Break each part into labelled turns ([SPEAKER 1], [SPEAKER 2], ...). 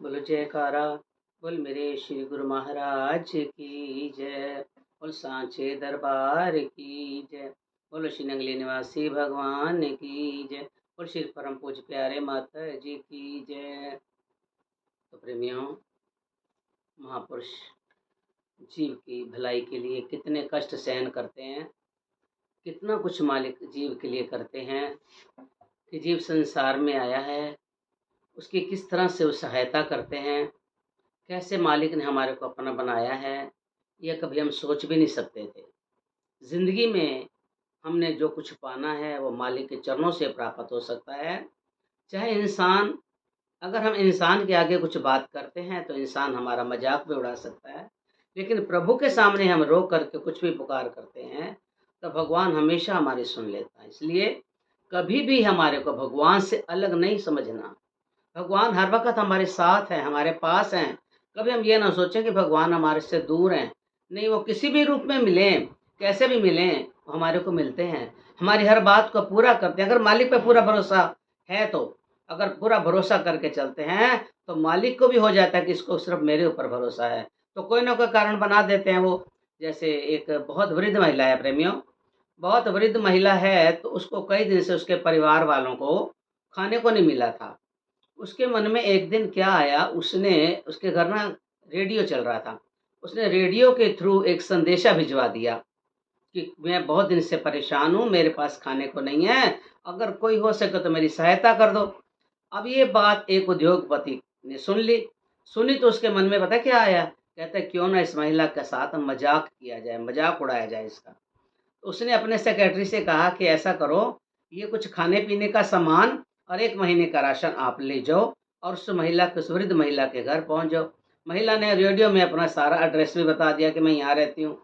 [SPEAKER 1] बोलो जयकारा। बोल मेरे श्री गुरु महाराज की जय। बोल सांचे दरबार की जय। बोलो श्री नंगली निवासी भगवान की जय। बोल श्री परम पूज प्यारे माता जी की जय। तो प्रेमियों, महापुरुष जीव की भलाई के लिए कितने कष्ट सहन करते हैं, कितना कुछ मालिक जीव के लिए करते हैं कि जीव संसार में आया है, उसकी किस तरह से वो सहायता करते हैं, कैसे मालिक ने हमारे को अपना बनाया है, यह कभी हम सोच भी नहीं सकते थे। ज़िंदगी में हमने जो कुछ पाना है वो मालिक के चरणों से प्राप्त हो सकता है। चाहे इंसान, अगर हम इंसान के आगे कुछ बात करते हैं तो इंसान हमारा मजाक भी उड़ा सकता है, लेकिन प्रभु के सामने हम रो करके कुछ भी पुकार करते हैं तो भगवान हमेशा हमारी सुन लेता है। इसलिए कभी भी हमारे को भगवान से अलग नहीं समझना। भगवान हर वक्त हमारे साथ हैं, हमारे पास हैं। कभी हम ये ना सोचें कि भगवान हमारे से दूर हैं। नहीं, वो किसी भी रूप में मिलें, कैसे भी मिलें, वो हमारे को मिलते हैं, हमारी हर बात को पूरा करते हैं। अगर मालिक पे पूरा भरोसा है तो, अगर पूरा भरोसा करके चलते हैं तो मालिक को भी हो जाता है कि इसको सिर्फ मेरे ऊपर भरोसा है, तो कोई ना कोई कारण बना देते हैं वो। जैसे एक बहुत वृद्ध महिला है प्रेमियों, बहुत वृद्ध महिला है, तो उसको कई दिन से उसके परिवार वालों को खाने को नहीं मिला था। उसके मन में एक दिन क्या आया, उसने, उसके घर ना रेडियो चल रहा था, उसने रेडियो के थ्रू एक संदेशा भिजवा दिया कि मैं बहुत दिन से परेशान हूँ, मेरे पास खाने को नहीं है, अगर कोई हो सके तो मेरी सहायता कर दो। अब ये बात एक उद्योगपति ने सुन ली। सुनी तो उसके मन में पता क्या आया, कहता है क्यों ना इस महिला के साथ मजाक किया जाए, मजाक उड़ाया जाए इसका। तो उसने अपने सेक्रेटरी से कहा कि ऐसा करो, ये कुछ खाने पीने का सामान और 1 महीने का राशन आप ले जाओ और उस महिला के, उस वृद्ध महिला के घर पहुंच जाओ। महिला ने रेडियो में अपना सारा एड्रेस भी बता दिया कि मैं यहाँ रहती हूँ।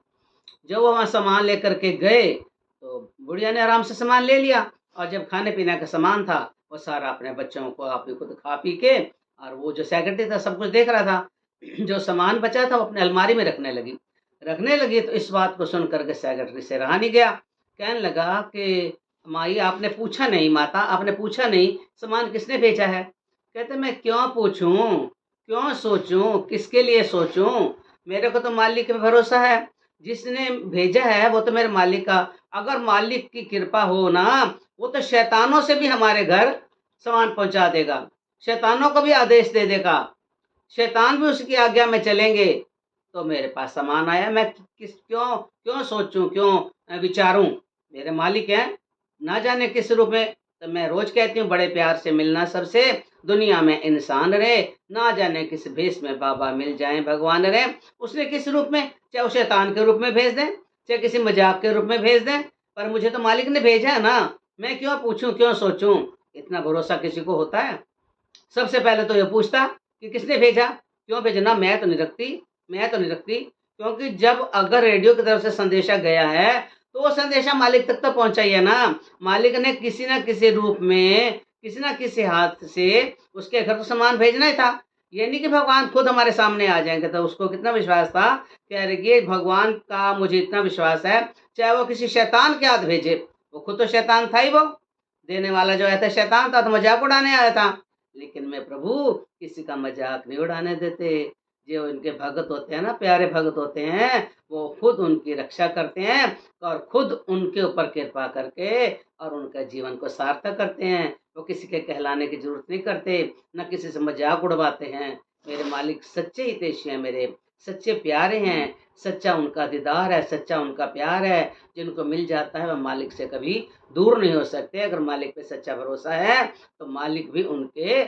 [SPEAKER 1] जब वो वहाँ सामान लेकर के गए तो बुढ़िया ने आराम से सामान ले लिया, और जब खाने पीने का सामान था वो सारा अपने बच्चों को आप ही खुद खा पी के, और वो जो सेक्रेटरी था सब कुछ देख रहा था, जो सामान बचा था वो अपने अलमारी में रखने लगी। तो इस बात को सुन करके सेक्रेटरी से रहा नहीं गया। कहने लगा कि माई आपने पूछा नहीं, माता आपने पूछा नहीं सामान किसने भेजा है। कहते मैं क्यों पूछूं, क्यों सोचूं, किसके लिए सोचूं, मेरे को तो मालिक पे भरोसा है, जिसने भेजा है वो तो मेरे मालिक का। अगर मालिक की कृपा हो ना, वो तो शैतानों से भी हमारे घर सामान पहुंचा देगा, शैतानों को भी आदेश दे देगा, शैतान भी उसकी आज्ञा में चलेंगे। तो मेरे पास सामान आया, मैं किस क्यों क्यों सोचूं, क्यों विचारूं, मेरे मालिक हैं, ना जाने किस रूप में। तो मैं रोज कहती हूँ बड़े प्यार से मिलना सबसे, दुनिया में इंसान रहे, ना जाने किस भेष में बाबा मिल जाएं भगवान रहे। उसने किस रूप में, चाहे वो शैतान के रूप में भेज दें, चाहे किसी मजाक के रूप में भेज दें, पर मुझे तो मालिक ने भेजा है ना, मैं क्यों पूछूं, क्यों सोचूं। इतना भरोसा किसी को होता है? सबसे पहले तो ये पूछता कि किसने भेजा, क्यों भेजना, मैं तो नहीं रखती, क्योंकि जब अगर रेडियो की तरफ से संदेशा गया है तो वो संदेशा मालिक तक तो पहुंचा ही है ना। मालिक ने किसी ना किसी रूप में, किसी ना किसी हाथ से उसके घर तो सामान भेजना ही था। ये नहीं कि भगवान खुद हमारे सामने आ जाएंगे। तो उसको कितना विश्वास था कि अरे ये भगवान का मुझे इतना विश्वास है, चाहे वो किसी शैतान के हाथ भेजे, वो खुद तो शैतान था ही, वो देने वाला जो आया था शैतान था, तो मजाक उड़ाने आया था। लेकिन मैं प्रभु किसी का मजाक नहीं उड़ाने देते। जो उनके भगत होते हैं ना, प्यारे भगत होते हैं, वो खुद उनकी रक्षा करते हैं और खुद उनके ऊपर कृपा करके और उनका जीवन को सार्थक करते हैं। वो किसी के कहलाने की जरूरत नहीं करते, न किसी से मजाक उड़वाते हैं। मेरे मालिक सच्चे हितैषी हैं, मेरे सच्चे प्यारे हैं, सच्चा उनका दीदार है, सच्चा उनका प्यार है। जिनको मिल जाता है वह मालिक से कभी दूर नहीं हो सकते। अगर मालिक पे सच्चा भरोसा है तो मालिक भी उनके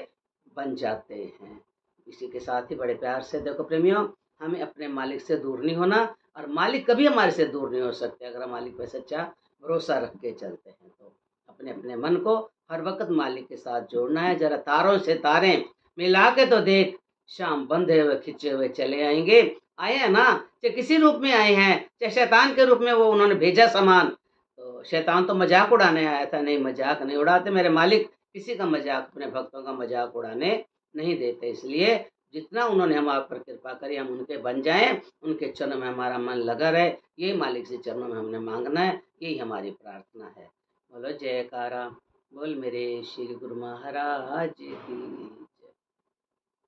[SPEAKER 1] बन जाते हैं। इसी के साथ ही बड़े प्यार से देखो प्रेमियों, हमें अपने मालिक से दूर नहीं होना, और मालिक कभी हमारे से दूर नहीं हो सकते अगर हम मालिक पे सच्चा भरोसा रख के चलते हैं। तो अपने अपने मन को हर वक्त मालिक के साथ जोड़ना है। जरा तारों से तारे मिला के तो देख, शाम बंधे हुए खिंचे हुए चले आएंगे। आए हैं ना, चाहे किसी रूप में आए हैं, चाहे शैतान के रूप में वो उन्होंने भेजा सामान, तो शैतान तो मजाक उड़ाने आया था। नहीं, मजाक नहीं उड़ाते मेरे मालिक, किसी का मजाक, अपने भक्तों का मजाक उड़ाने नहीं देते। इसलिए जितना उन्होंने हमारे पर कृपा करी, हम उनके बन जाएं, उनके चरणों में हमारा मन लगा रहे, यही मालिक से चरणों में हमने मांगना है, यही हमारी प्रार्थना है। बोलो जयकारा। बोल मेरे श्री गुरु महाराज की।